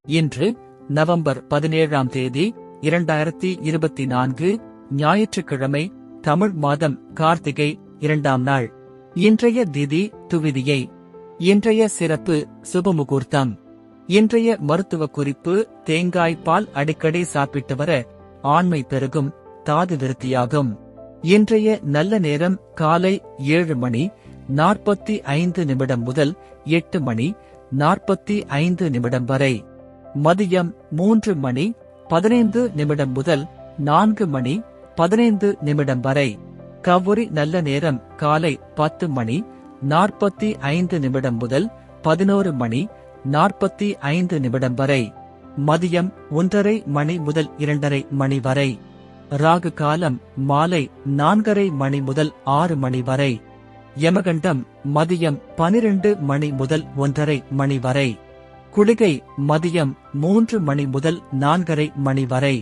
இன்று நவம்பர் 17ஆம் தேதி 2024 ஞாயிற்றுக்கிழமை, தமிழ் மாதம் கார்த்திகை 2ஆம் நாள். இன்றைய திதி துவிதியை. இன்றைய சிறப்பு சுபமுகூர்த்தம். இன்றைய மருத்துவ குறிப்பு: தேங்காய் பால் அடிக்கடி சாப்பிட்டு வர ஆண்மை பெருகும், தாது விருத்தியாகும். இன்றைய நல்ல நேரம் காலை 7 மணி 45 நிமிடம் முதல் 8 மணி 45 நிமிடம் வரை. மதியம் 3 மணி 15 நிமிடம் முதல் 4 மணி 15 நிமிடம் வரை. கவுரி நல்ல நேரம் காலை 10 மணி 45 நிமிடம் முதல் 11 மணி 45 நிமிடம் வரை. மதியம் 1:30 மணி முதல் 2:30 மணி வரை. ராகு காலம் மாலை 4:30 மணி முதல் 6 மணி வரை. யமகண்டம் மதியம் 12 மணி முதல் 1:30 மணி வரை. குளிகை மதியம் 3 மணி முதல் 4:30 மணி வரை.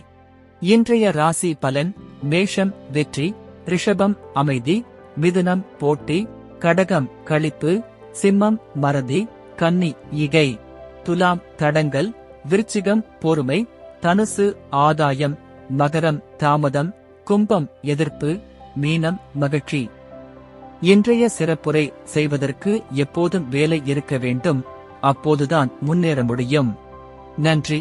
இன்றைய ராசி பலன்: மேஷம் வெற்றி, ரிஷபம் அமைதி, மிதுனம் போட்டி, கடகம் களிப்பு, சிம்மம் மறதி, கன்னி ஈகை, துலாம் தடங்கல், விருச்சிகம் பொறுமை, தனுசு ஆதாயம், மகரம் தாமதம், கும்பம் எதிர்ப்பு, மீனம் மகிழ்ச்சி. இன்றைய சிறப்புரை செய்வதற்கு எப்போதும் வேலை இருக்க வேண்டும், அப்போதுதான் முன்னேற முடியும். நன்றி.